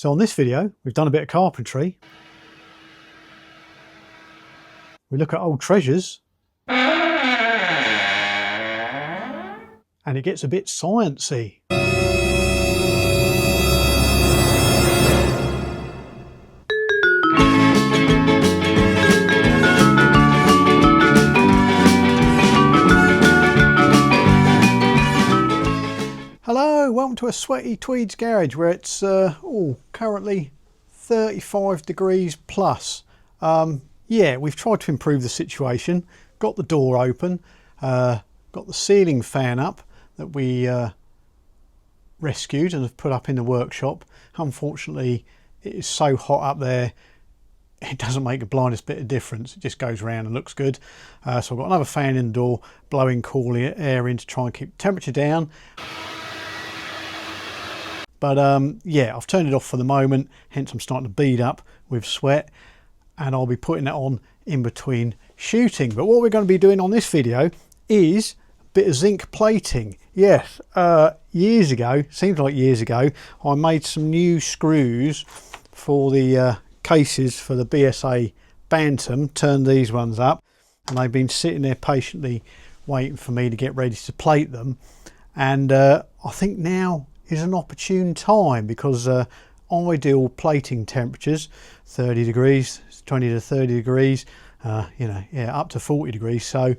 So on this video, we've done a bit of carpentry. We look at old treasures. And it gets a bit sciencey. Hello, welcome to a sweaty Tweed's garage where it's currently 35 degrees plus. Yeah, we've tried to improve the situation. Got the door open, got the ceiling fan up that we rescued and have put up in the workshop. Unfortunately, it is so hot up there, it doesn't make the blindest bit of difference. It just goes around and looks good. So I've got another fan in the door, blowing cool air in to try and keep the temperature down. But yeah, I've turned it off for the moment, hence I'm starting to bead up with sweat, and I'll be putting that on in between shooting. But what we're going to be doing on this video is a bit of zinc plating. Yes, years ago, seems like years ago, I made some new screws for the cases for the BSA Bantam, turned these ones up, and they've been sitting there patiently waiting for me to get ready to plate them. And I think now is an opportune time because ideal plating temperatures, 30 degrees, 20 to 30 degrees, you know, yeah, up to 40 degrees. So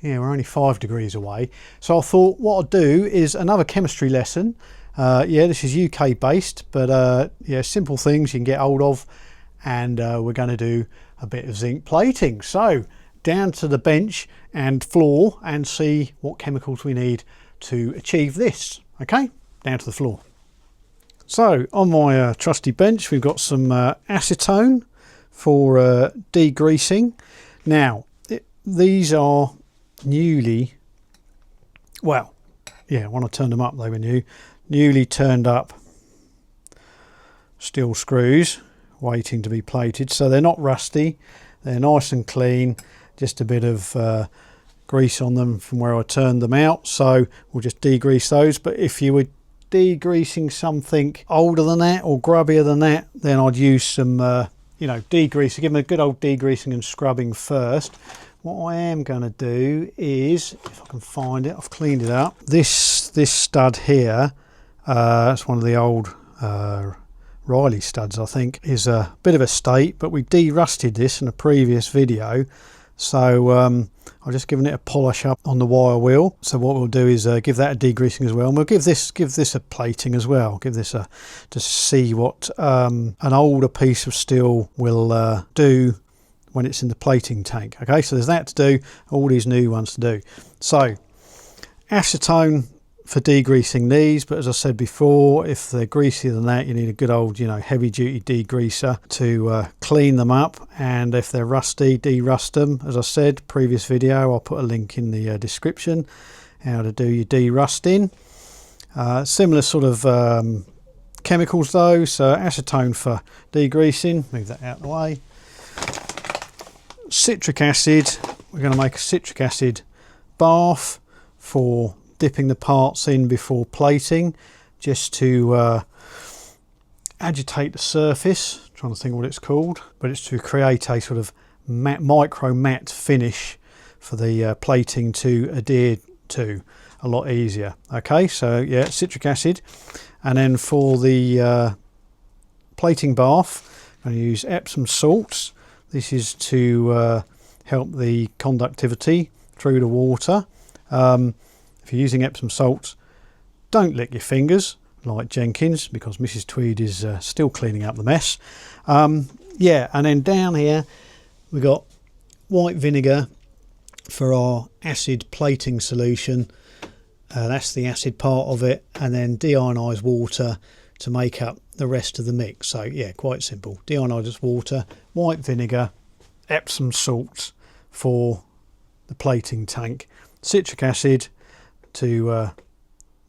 yeah, we're only 5 degrees away. So I thought what I'll do is another chemistry lesson. Yeah, this is UK based, but yeah, simple things you can get hold of. And we're going to do a bit of zinc plating. So down to the bench and floor and see what chemicals we need to achieve this. Okay, down to the floor. So on my trusty bench, we've got some acetone for degreasing. Now, these are newly, well, yeah, when I turned them up, they were newly turned up steel screws waiting to be plated. So they're not rusty, they're nice and clean, just a bit of grease on them from where I turned them out. So we'll just degrease those. But if you were degreasing something older than that or grubbier than that, then I'd use some you know, degreaser, give them a good old degreasing and scrubbing first. What I am going to do is, if I can find it, I've cleaned it up. This stud here, it's one of the old Riley studs, I think, is a bit of a state, but we de-rusted this in a previous video. So I've just given it a polish up on the wire wheel. So what we'll do is give that a degreasing as well, and we'll give this a plating as well. Give this a, to see what an older piece of steel will do when it's in the plating tank. Okay, so there's that to do, all these new ones to do. So acetone for degreasing these, but as I said before, if they're greasier than that, you need a good old, you know, heavy duty degreaser to clean them up. And if they're rusty, de-rust them. As I said, previous video, I'll put a link in the description how to do your de-rusting. Similar sort of chemicals though, so acetone for degreasing, move that out of the way. Citric acid, we're going to make a citric acid bath for dipping the parts in before plating, just to agitate the surface. I'm trying to think what it's called, but it's to create a sort of micro matte finish for the plating to adhere to a lot easier. Okay, so yeah, citric acid. And then for the plating bath, I'm going to use Epsom salts. This is to help the conductivity through the water. If you're using Epsom salts, don't lick your fingers like Jenkins, because Mrs. Tweed is still cleaning up the mess. Yeah, and then down here we've got white vinegar for our acid plating solution. That's the acid part of it, and then deionized water to make up the rest of the mix. So yeah, quite simple. Deionized water, white vinegar, Epsom salts for the plating tank, citric acid to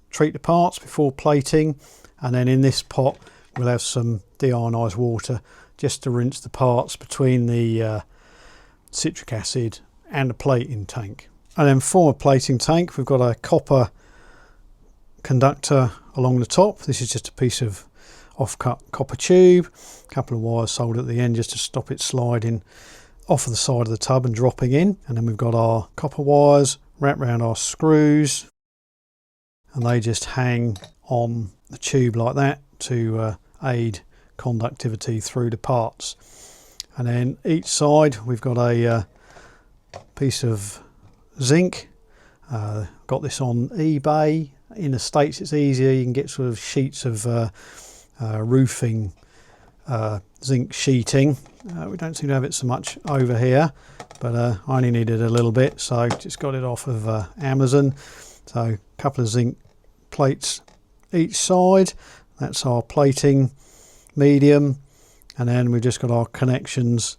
treat the parts before plating, and then in this pot we'll have some deionized water just to rinse the parts between the citric acid and the plating tank. And then for a plating tank, we've got a copper conductor along the top. This is just a piece of off-cut copper tube, a couple of wires soldered at the end just to stop it sliding off of the side of the tub and dropping in. And then we've got our copper wires wrapped around our screws, and they just hang on the tube like that to aid conductivity through the parts. And then each side we've got a piece of zinc. Got this on eBay. In the States it's easier, you can get sort of sheets of roofing zinc sheeting. We don't seem to have it so much over here, but I only needed a little bit, so just got it off of Amazon. So a couple of zinc plates each side. That's our plating medium, and then we've just got our connections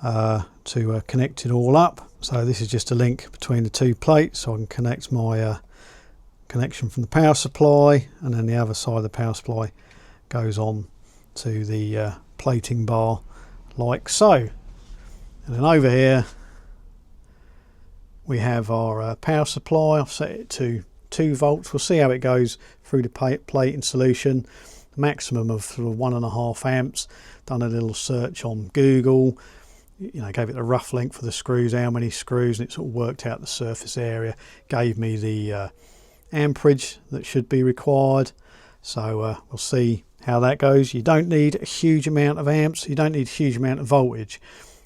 to connect it all up. So this is just a link between the two plates, so I can connect my connection from the power supply, and then the other side of the power supply goes on to the plating bar like so. And then over here we have our power supply. I've set it to 2 volts. We'll see how it goes through the plate in solution. Maximum of sort of 1.5 amps. Done a little search on Google, you know, gave it a rough length for the screws, how many screws, and it sort of worked out the surface area, gave me the amperage that should be required. So we'll see how that goes. You don't need a huge amount of amps, you don't need a huge amount of voltage.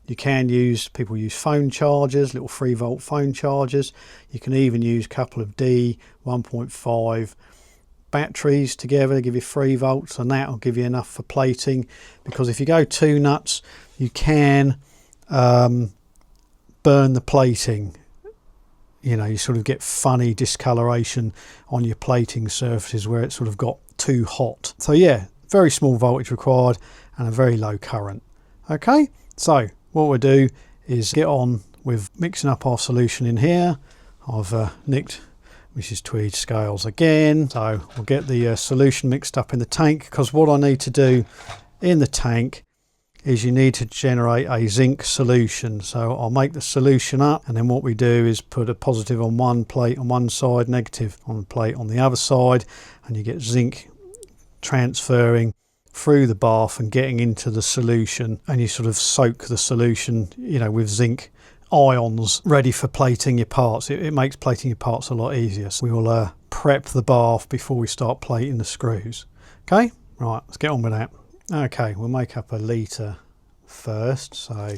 You can use, people use phone chargers, little 3-volt phone chargers. You can even use a couple of D 1.5 batteries together to give you 3 volts, and that will give you enough for plating. Because if you go too nuts, you can burn the plating. You know, you sort of get funny discoloration on your plating surfaces where it's sort of got too hot. So yeah, very small voltage required and a very low current. Okay, so what we'll do is get on with mixing up our solution in here. I've nicked Mrs. Tweed scales again, so we'll get the solution mixed up in the tank, because what I need to do in the tank is you need to generate a zinc solution. So I'll make the solution up, and then what we do is put a positive on one plate on one side, negative on the plate on the other side, and you get zinc transferring through the bath and getting into the solution, and you sort of soak the solution, you know, with zinc ions ready for plating your parts. It makes plating your parts a lot easier. So we will prep the bath before we start plating the screws. Okay, right, let's get on with that. Okay, we'll make up a litre first. So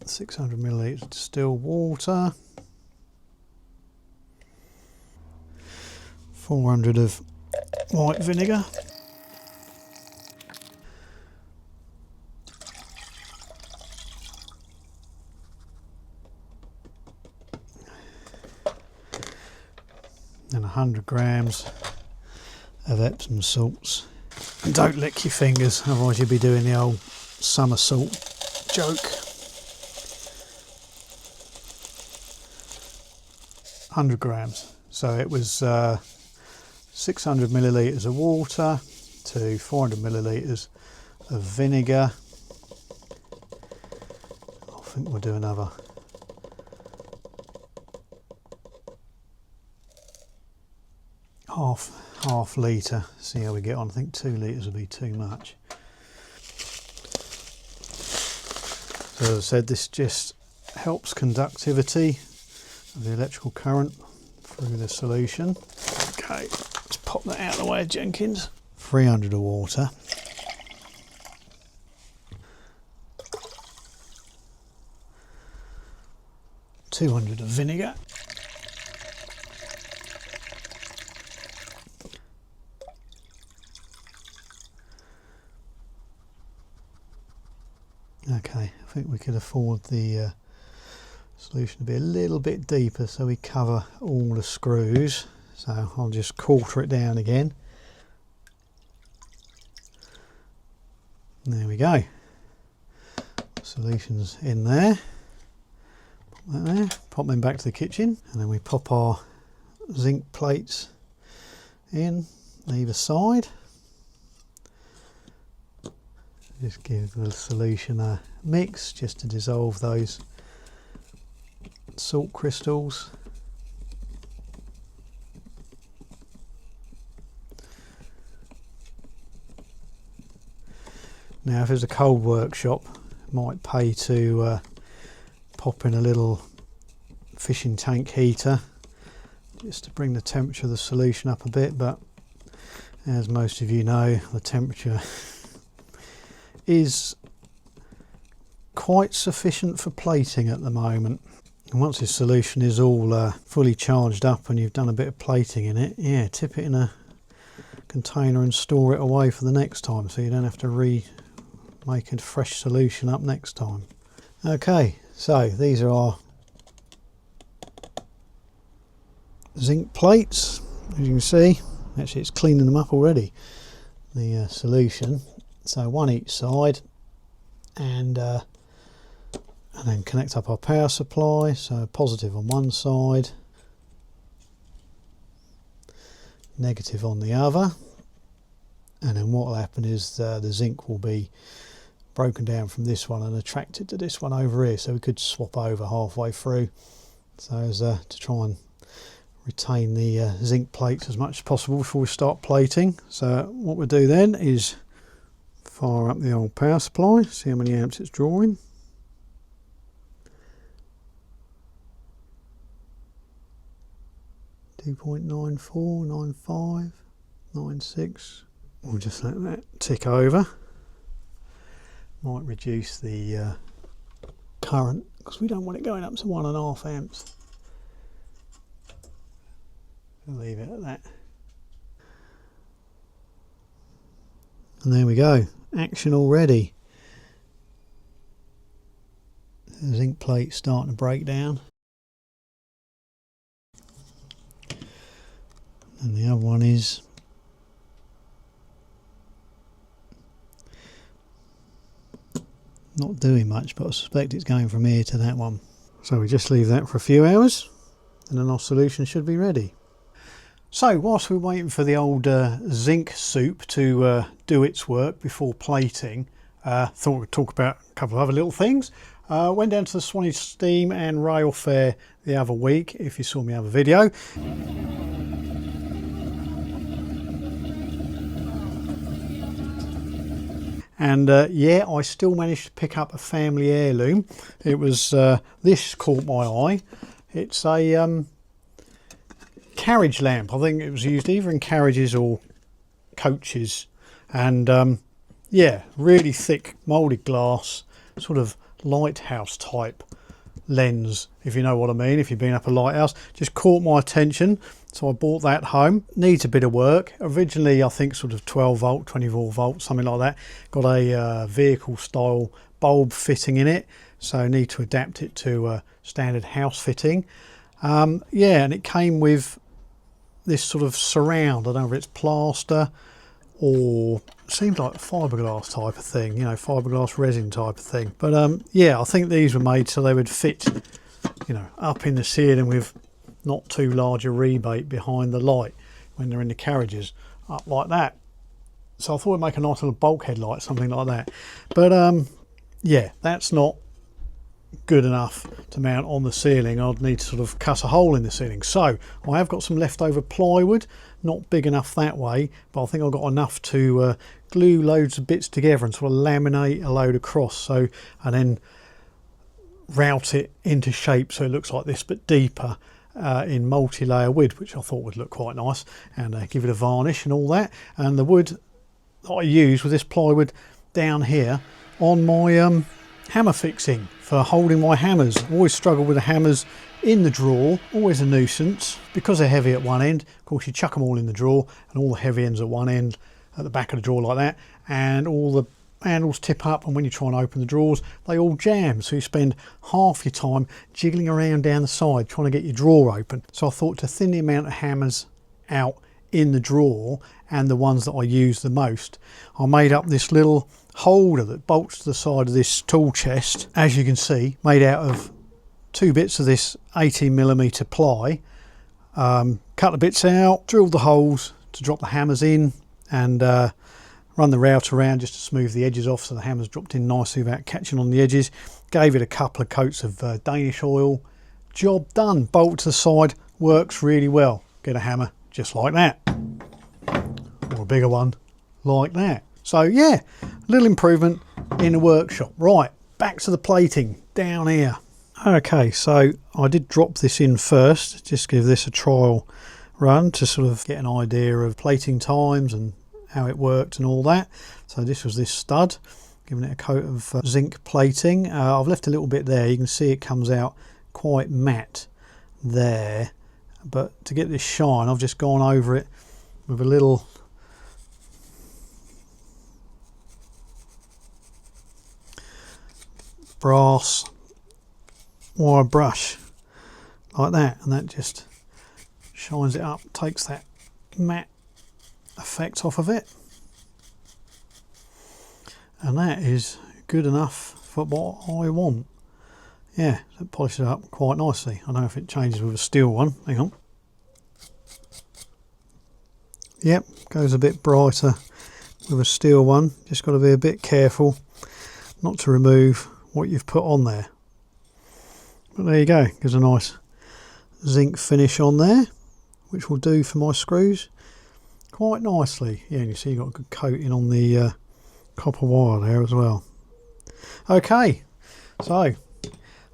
600 millilitres distilled water, 400 of white vinegar, and 100 grams of Epsom salts. And don't lick your fingers, otherwise you'll be doing the old somersault joke. 100 grams. So it was 600 millilitres of water to 400 millilitres of vinegar. I think we'll do another half litre, see how we get on. I think 2 litres would be too much. So as I said, this just helps conductivity of the electrical current through the solution. Okay, let's pop that out of the way, Jenkins. 300 of water. $200 of vinegar. Okay, I think we could afford the solution to be a little bit deeper so we cover all the screws. So I'll just quarter it down again. There we go. Solution's in there. Pop that there. Pop them back to the kitchen, and then we pop our zinc plates in either side. Just give the solution a mix just to dissolve those salt crystals. Now if it's a cold workshop, it might pay to pop in a little fishing tank heater just to bring the temperature of the solution up a bit, but as most of you know, the temperature is quite sufficient for plating at the moment. And once this solution is all fully charged up and you've done a bit of plating in it, yeah, tip it in a container and store it away for the next time, so you don't have to make a fresh solution up next time. Okay, so these are our zinc plates. As you can see, actually it's cleaning them up already, the solution. So one each side, and then connect up our power supply, so positive on one side, negative on the other, and then what will happen is the zinc will be broken down from this one and attracted to this one over here, so we could swap over halfway through, so as to try and retain the zinc plates as much as possible before we start plating. So what we'll do then is fire up the old power supply, see how many amps it's drawing. .949596. We'll just let that tick over. Might reduce the current because we don't want it going up to 1.5 amps. We'll leave it at that. And there we go, action already. The zinc plate starting to break down. And the other one is not doing much, but I suspect it's going from here to that one. So we just leave that for a few hours and then our solution should be ready. So whilst we're waiting for the old zinc soup to do its work before plating, thought we'd talk about a couple of other little things. Went down to the Swanage Steam and Rail Fair the other week, if you saw my other video. And yeah, I still managed to pick up a family heirloom. It was, this caught my eye. It's a carriage lamp. I think it was used either in carriages or coaches. And yeah, really thick moulded glass, sort of lighthouse type lens, if you know what I mean, if you've been up a lighthouse. Just caught my attention, so I bought that home. Needs a bit of work. Originally I think sort of 12 volt, 24 volt, something like that. Got a vehicle style bulb fitting in it, so need to adapt it to a standard house fitting. Yeah, and it came with this sort of surround. I don't know if it's plaster or seems like fiberglass type of thing, you know, fiberglass resin type of thing. But yeah, I think these were made so they would fit, you know, up in the ceiling with not too large a rebate behind the light when they're in the carriages, up like that. So I thought it'd make a nice little bulkhead light, something like that. But yeah, that's not good enough to mount on the ceiling. I'd need to sort of cut a hole in the ceiling. So I have got some leftover plywood, not big enough that way, but I think I've got enough to glue loads of bits together and sort of laminate a load across, so, and then route it into shape so it looks like this but deeper, in multi-layer wood, which I thought would look quite nice, and give it a varnish and all that. And the wood that I use with this plywood down here on my hammer fixing for holding my hammers. I always struggle with the hammers in the drawer, always a nuisance because they're heavy at one end. Of course you chuck them all in the drawer and all the heavy ends at one end at the back of the drawer like that, and all the handles tip up, and when you try and open the drawers they all jam, so you spend half your time jiggling around down the side trying to get your drawer open. So I thought to thin the amount of hammers out in the drawer and the ones that I use the most, I made up this little holder that bolts to the side of this tool chest, as you can see, made out of 2 bits of this 18mm ply. Cut the bits out, drilled the holes to drop the hammers in, and run the router around just to smooth the edges off so the hammers dropped in nicely without catching on the edges. Gave it a couple of coats of Danish oil. Job done. Bolt to the side, works really well. Get a hammer just like that, or a bigger one like that. So yeah, a little improvement in the workshop. Right, back to the plating down here. Okay, so I did drop this in first, just give this a trial run to sort of get an idea of plating times and how it worked and all that. So this was this stud, giving it a coat of zinc plating. I've left a little bit there, you can see it comes out quite matte there, but to get this shine I've just gone over it with a little brass wire brush like that, and that just shines it up, takes that matte effect off of it, and that is good enough for what I want. Yeah, so it polishes it up quite nicely. I don't know if it changes with a steel one. Hang on. Yep, goes a bit brighter with a steel one. Just got to be a bit careful not to remove what you've put on there. But there you go, gives a nice zinc finish on there, which will do for my screws quite nicely. Yeah, and you see you've got a good coating on the copper wire there as well. Okay, so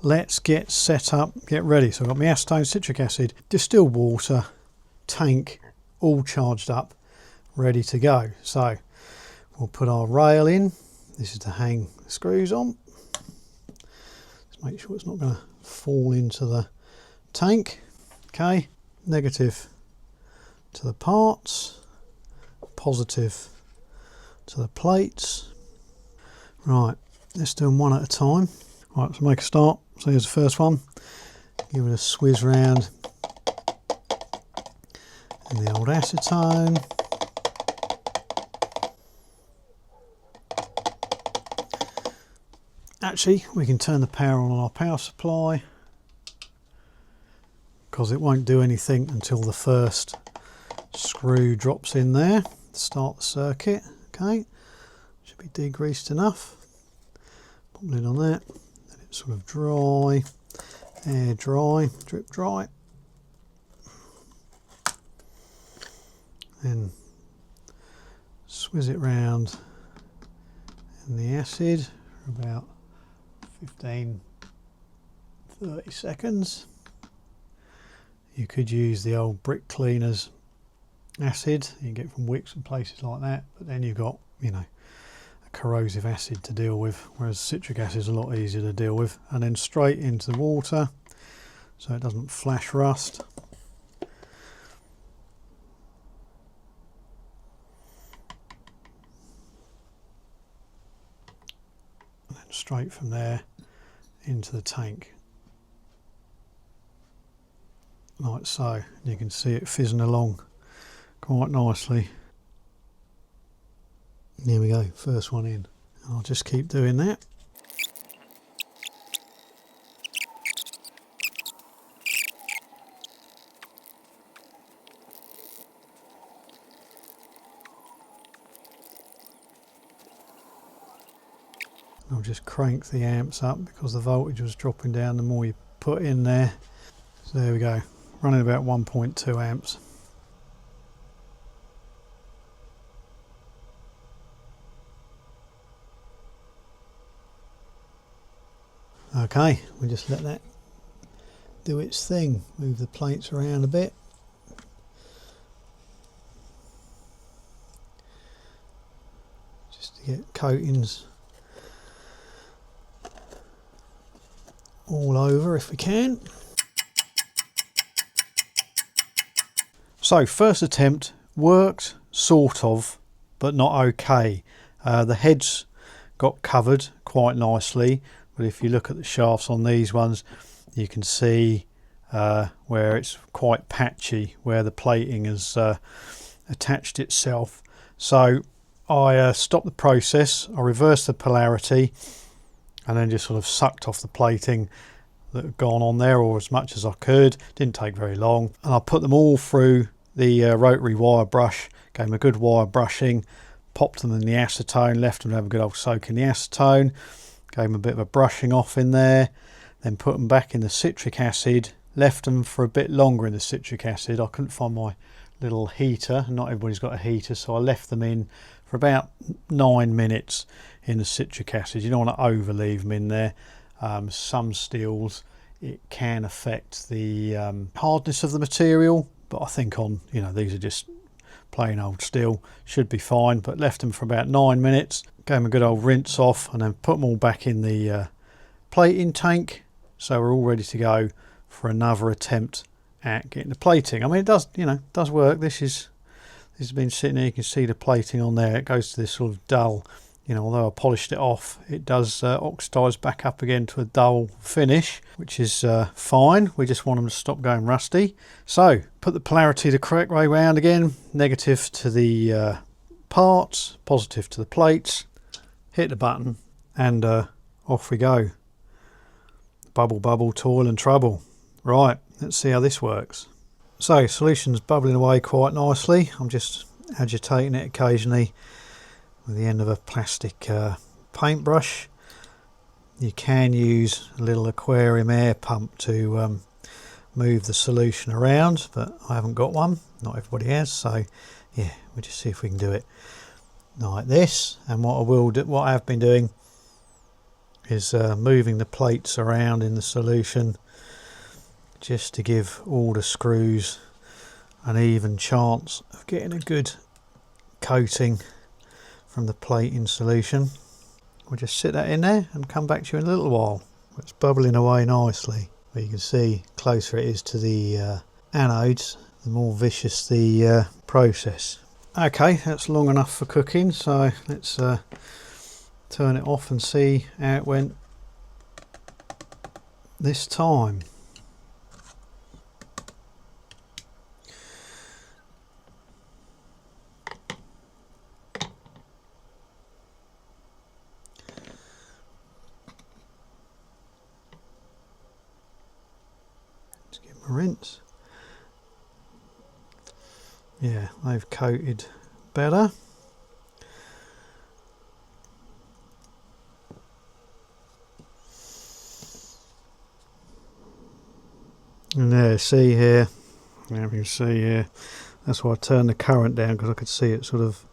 let's get set up, get ready. So I've got my acetone, citric acid, distilled water, tank, all charged up, ready to go. So we'll put our rail in. This is to hang the screws on. Just make sure it's not going to fall into the tank. Okay, negative to the parts, positive to the plates. Right, let's do them one at a time. Right, so make a start. So here's the first one. Give it a swizz round in the old acetone. Actually, we can turn the power on our power supply, because it won't do anything until the first screw drops in there to start the circuit. Okay, should be degreased enough. Put the lid on that, let it sort of dry, air dry, drip dry. Then swizz it round in the acid for about 15-30 seconds. You could use the old brick cleaners acid you can get from Wicks and places like that, but then you've got, you know, a corrosive acid to deal with, whereas citric acid is a lot easier to deal with. And then straight into the water so it doesn't flash rust. And then straight from there into the tank, like so. You can see it fizzing along quite nicely. Here we go, first one in. I'll just keep doing that. I'll just crank the amps up because the voltage was dropping down the more you put in there. So there we go, running about 1.2 amps. Okay, we'll just let that do its thing. Move the plates around a bit. Just to get coatings all over if we can. So first attempt worked, sort of, but not okay. The heads got covered quite nicely, but if you look at the shafts on these ones, you can see where it's quite patchy, where the plating has attached itself. So I stopped the process, I reversed the polarity, and then just sort of sucked off the plating that had gone on there, or as much as I could. Didn't take very long, and I put them all through the rotary wire brush, gave them a good wire brushing, popped them in the acetone, left them to have a good old soak in the acetone, gave them a bit of a brushing off in there, then put them back in the citric acid, left them for a bit longer in the citric acid. I couldn't find my little heater, not everybody's got a heater, so I left them in for about 9 minutes in the citric acid. You don't want to over leave them in there. Some steels, it can affect the hardness of the material, but I think on, you know, these are just plain old steel, should be fine. But left them for about 9 minutes, gave them a good old rinse off, and then put them all back in the plating tank, so we're all ready to go for another attempt at getting the plating. I mean, it does, you know, does work. This has been sitting here, you can see the plating on there. It goes to this sort of dull, you know, although I polished it off, it does oxidize back up again to a dull finish, which is fine. We just want them to stop going rusty. So put the polarity the correct way round again, negative to the parts, positive to the plates, hit the button, and off we go. Bubble, bubble, toil and trouble. Right, let's see how this works. So solution's bubbling away quite nicely. I'm just agitating it occasionally with the end of a plastic paintbrush. You can use a little aquarium air pump to move the solution around, but I haven't got one. Not everybody has, so yeah, we'll just see if we can do it like this. And what I will do, what I have been doing, is moving the plates around in the solution just to give all the screws an even chance of getting a good coating from the plating solution. We'll just sit that in there and come back to you in a little while. It's bubbling away nicely. But you can see closer it is to the anodes, the more vicious the process. Okay, that's long enough for cooking, so let's turn it off and see how it went this time. Let's give them a rinse. Yeah, they've coated better. And there, see here, you can see here, that's why I turned the current down, because I could see it sort of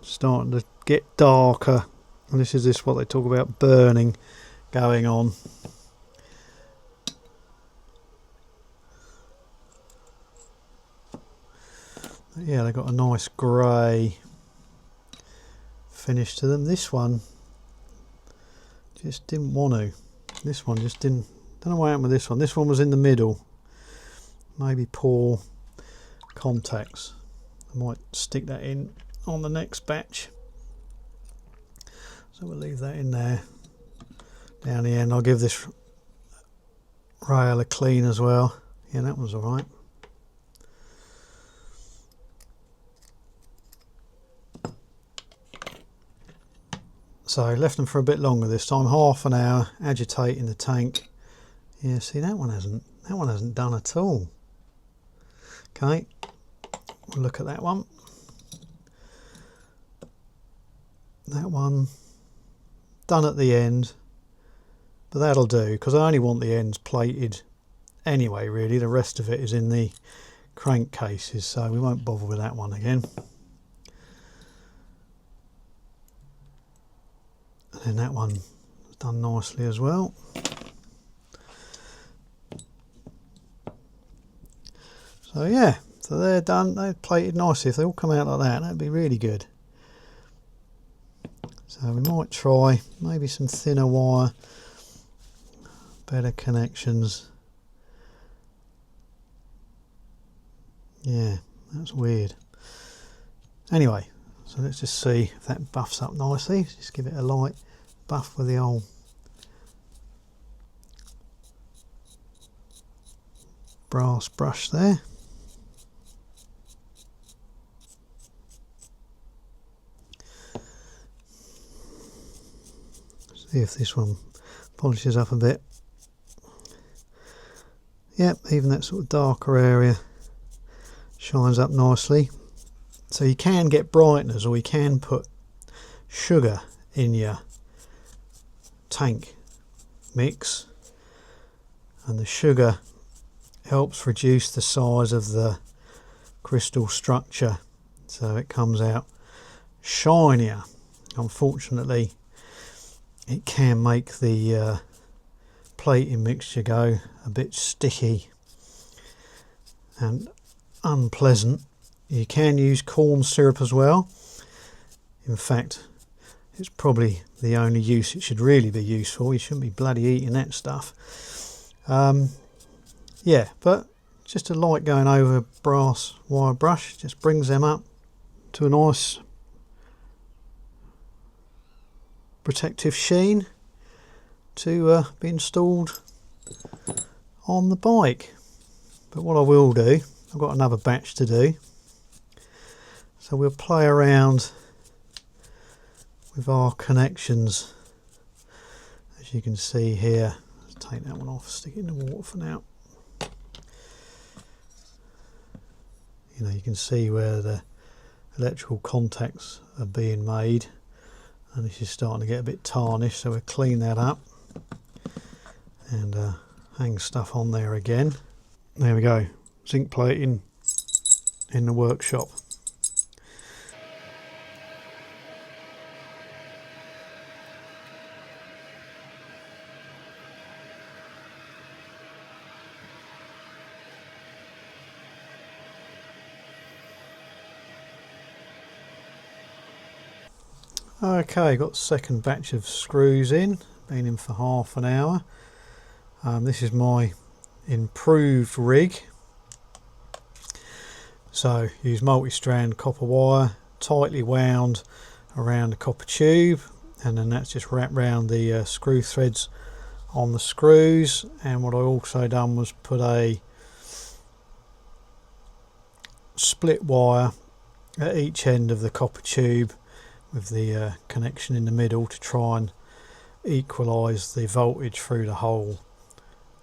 starting to get darker. And this is what they talk about, burning going on. But yeah, they got a nice grey finish to them. This one just didn't want to. This one just didn't. Don't know what happened with this one. This one was in the middle. Maybe poor contacts. I might stick that in on the next batch. So we'll leave that in there. Down the end, I'll give this rail a clean as well. Yeah, that one's all right. So left them for a bit longer this time, half an hour, agitating the tank. Yeah, see, that one hasn't done at all. Okay, we'll look at that one. That one done at the end, but that'll do, because I only want the ends plated anyway, really. The rest of it is in the crankcases, so we won't bother with that one again. And then that one is done nicely as well. So yeah, so they're done, they're plated nicely. If they all come out like that, that'd be really good. So we might try maybe some thinner wire, better connections. Yeah, that's weird. Anyway, so let's just see if that buffs up nicely. Just give it a light buff with the old brass brush there. See if this one polishes up a bit. Yep, even that sort of darker area shines up nicely. So you can get brighteners, or you can put sugar in your tank mix, and the sugar helps reduce the size of the crystal structure, so it comes out, shinier. Unfortunately, it can make the plating mixture go a bit sticky and unpleasant. You can use corn syrup as well. In fact, it's probably the only use it should really be used for. You shouldn't be bloody eating that stuff. Yeah, but just a light going over a brass wire brush just brings them up to a nice protective sheen to be installed on the bike. But what I will do, I've got another batch to do, so we'll play around with our connections. As you can see here, let's take that one off, stick it in the water for now. You know, you can see where the electrical contacts are being made, and this is starting to get a bit tarnished, so we'll clean that up and hang stuff on there again. There we go, zinc plating in the workshop. Okay, got the second batch of screws in, been in for half an hour. This is my improved rig. So use multi-strand copper wire, tightly wound around the copper tube, and then that's just wrapped around the screw threads on the screws. And what I also done was put a split wire at each end of the copper tube with the connection in the middle to try and equalise the voltage through the whole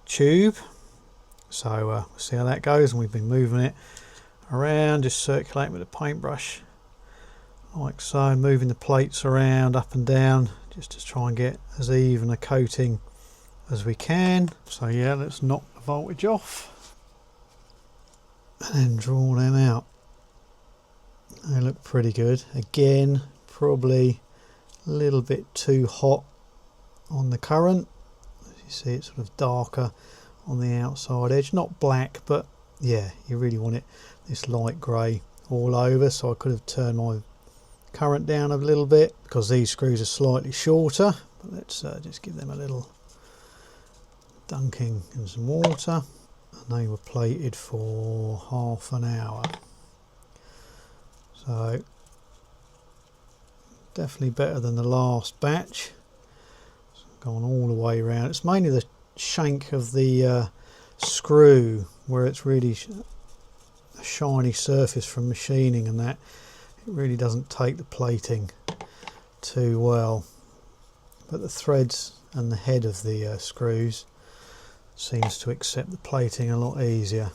tube. So we'll see how that goes, and we've been moving it around, just circulating with a paintbrush like so, and moving the plates around up and down just to try and get as even a coating as we can. So yeah, let's knock the voltage off and then draw them out. They look pretty good. Again, probably a little bit too hot on the current. As you see, it's sort of darker on the outside edge, not black, but yeah, you really want it this light grey all over. So I could have turned my current down a little bit because these screws are slightly shorter, but let's just give them a little dunking in some water. And they were plated for half an hour, so definitely better than the last batch. So gone all the way around. It's mainly the shank of the screw where it's really a shiny surface from machining, and that it really doesn't take the plating too well. But the threads and the head of the screws seems to accept the plating a lot easier.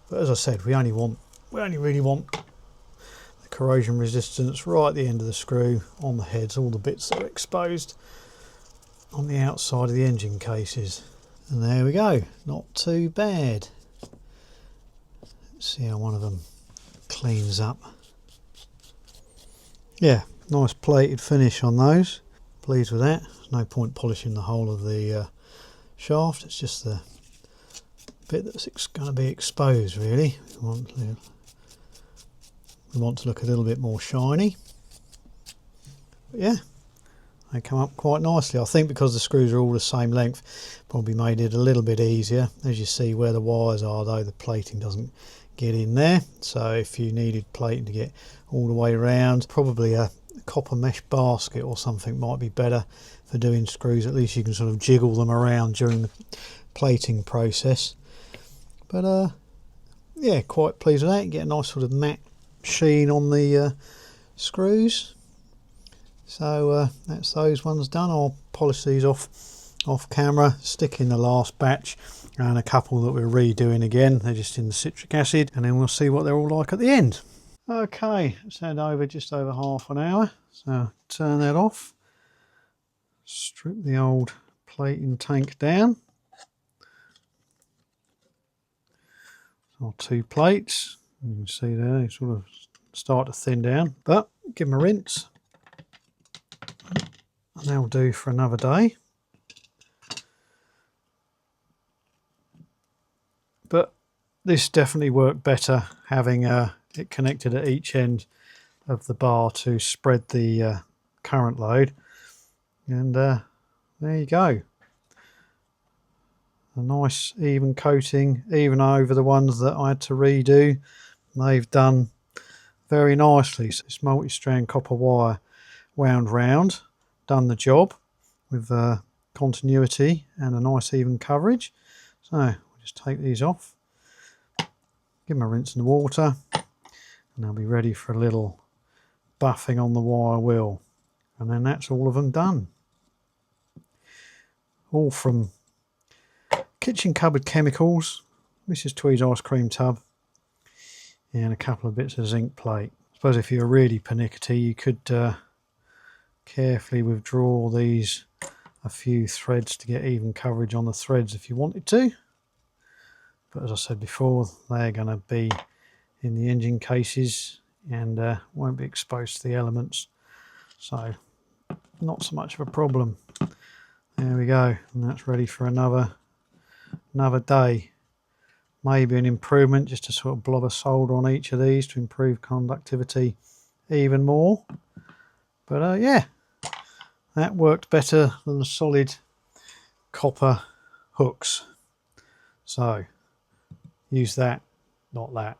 But as I said, we only really want the corrosion resistance right at the end of the screw on the heads, all the bits that are exposed on the outside of the engine cases. And there we go, not too bad. Let's see how one of them cleans up. Yeah, nice plated finish on those. Pleased with that. There's no point polishing the whole of the shaft, it's just the bit that's going to be exposed really. We want to look a little bit more shiny. But yeah, they come up quite nicely. I think because the screws are all the same length, probably made it a little bit easier. As you see where the wires are though, the plating doesn't get in there. So if you needed plating to get all the way around, probably a copper mesh basket or something might be better for doing screws. At least you can sort of jiggle them around during the plating process. But yeah, quite pleased with that. You get a nice sort of matte sheen on the screws. So that's those ones done. I'll polish these off camera, stick in the last batch and a couple that we're redoing again. They're just in the citric acid, and then we'll see what they're all like at the end. Okay, it's had over just over half an hour, so turn that off, strip the old plating tank down. Our two plates, You can see there, they sort of start to thin down, but give them a rinse and they'll do for another day. But this definitely worked better having it connected at each end of the bar to spread the current load. And there you go. A nice even coating, even over the ones that I had to redo. They've done very nicely. So this multi-strand copper wire wound round, done the job with continuity and a nice even coverage. So we'll just take these off, give them a rinse in the water, and they'll be ready for a little buffing on the wire wheel. And then that's all of them done. All from kitchen cupboard chemicals, Mrs. Tweed's ice cream tub, and a couple of bits of zinc plate. I suppose if you're really pernickety, you could carefully withdraw these a few threads to get even coverage on the threads if you wanted to. But as I said before, they're going to be in the engine cases and won't be exposed to the elements. So not so much of a problem. There we go, and that's ready for another day. Maybe an improvement, just to sort of blob a solder on each of these to improve conductivity even more. But yeah, that worked better than the solid copper hooks. So use that, not that.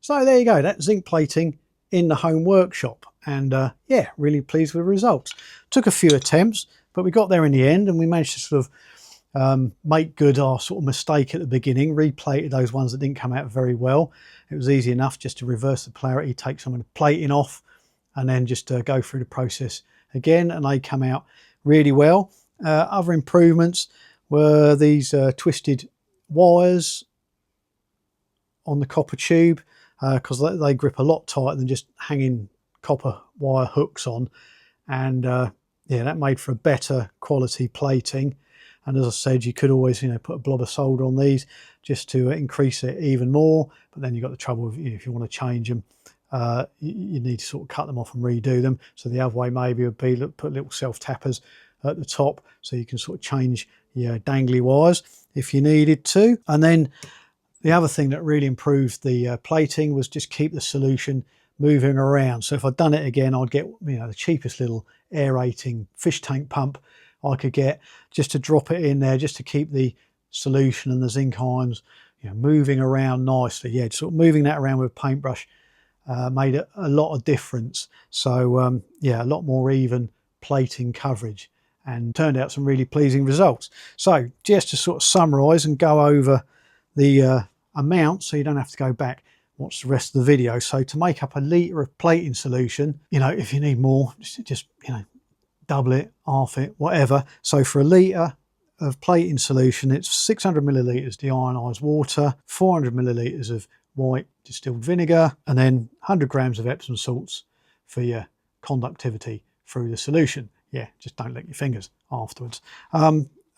So there you go, that's zinc plating in the home workshop, and yeah, really pleased with the results. Took a few attempts, but we got there in the end, and we managed to sort of make good our sort of mistake at the beginning, replated those ones that didn't come out very well. It was easy enough just to reverse the polarity, take some of the plating off, and then just go through the process again, and they come out really well. Other improvements were these twisted wires on the copper tube, because they grip a lot tighter than just hanging copper wire hooks on, and yeah, that made for a better quality plating. And as I said, you could always, you know, put a blob of solder on these just to increase it even more, but then you've got the trouble of, you know, if you want to change them, you need to sort of cut them off and redo them. So the other way maybe would be put little self tappers at the top so you can sort of change your dangly wires if you needed to. And then the other thing that really improved the plating was just keep the solution moving around. So if I'd done it again, I'd get, you know, the cheapest little aerating fish tank pump I could get, just to drop it in there, just to keep the solution and the zinc ions, you know, moving around nicely. Yeah, sort of moving that around with a paintbrush made a lot of difference. So yeah, a lot more even plating coverage, and turned out some really pleasing results. So just to sort of summarise and go over the amount, so you don't have to go back watch the rest of the video. So to make up a litre of plating solution, you know, if you need more, just you know, double it, half it, whatever. So for a litre of plating solution, it's 600 millilitres deionised water, 400 millilitres of white distilled vinegar, and then 100 grams of Epsom salts for your conductivity through the solution. Yeah, just don't lick your fingers afterwards.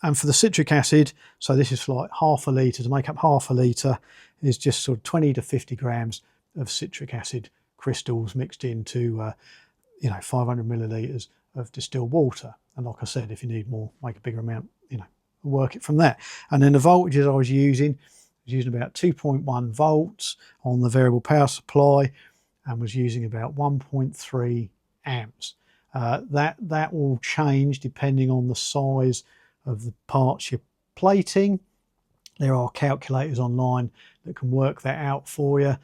And for the citric acid, so this is like half a litre. To make up half a litre is just sort of 20 to 50 grams of citric acid crystals mixed into, you know, 500 millilitres of distilled water. And like I said, if you need more, make a bigger amount, you know, work it from there. And then the voltages I was using about 2.1 volts on the variable power supply, and was using about 1.3 amps. That will change depending on the size of the parts you're plating. There are calculators online that can work that out for you.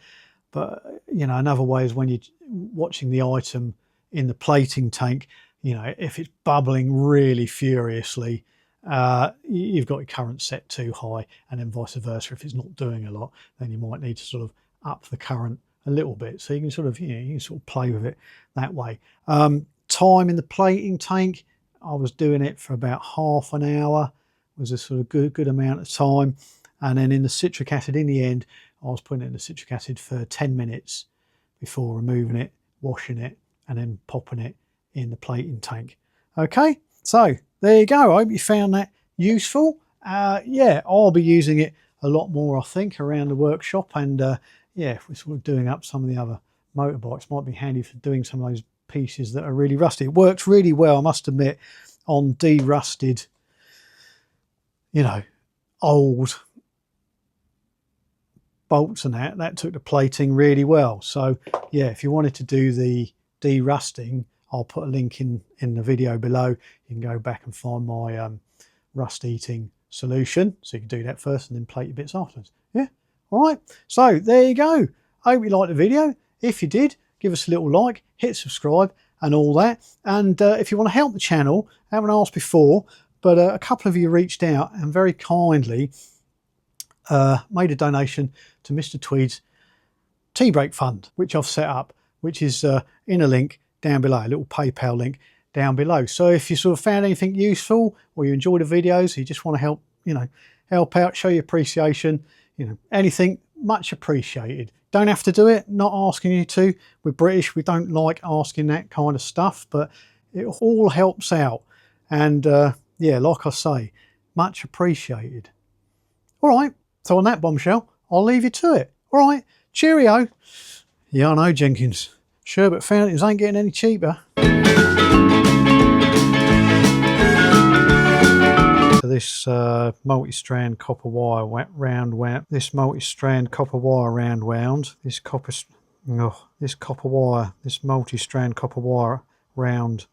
But, you know, another way is when you're watching the item in the plating tank, you know, if it's bubbling really furiously, you've got your current set too high, and then vice versa. If it's not doing a lot, then you might need to sort of up the current a little bit. So you can sort of, you know, you can sort of play with it that way. Time in the plating tank, I was doing it for about half an hour, was a sort of good amount of time. And then in the citric acid, in the end, I was putting it in the citric acid for 10 minutes before removing it, washing it, and then popping it in the plating tank. Okay, so there you go. I hope you found that useful. Yeah, I'll be using it a lot more, I think, around the workshop, and yeah, if we're sort of doing up some of the other motorbikes, might be handy for doing some of those pieces that are really rusty. It works really well, I must admit, on de-rusted, you know, old bolts and that took the plating really well. So yeah, if you wanted to do the de-rusting, I'll put a link in the video below. You can go back and find my rust eating solution, so you can do that first and then plate your bits afterwards. Yeah, all right, so there you go. I hope you liked the video. If you did, give us a little like, hit subscribe and all that. And if you want to help the channel, I haven't asked before, but a couple of you reached out and very kindly made a donation to Mr. Tweed's tea break fund, which I've set up, which is in a link down below, a little PayPal link down below. So if you sort of found anything useful, or you enjoy the videos, you just want to help, you know, help out, show your appreciation, you know, anything, much appreciated. Don't have to do it, not asking you to. We're British, we don't like asking that kind of stuff, but it all helps out. And yeah, like I say, much appreciated. All right, so on that bombshell, I'll leave you to it. All right, cheerio. Yeah, I know, Jenkins. Sherbet fountains ain't getting any cheaper. So this multi-strand copper wire round wound. This multi-strand copper wire round wound. This multi-strand copper wire round.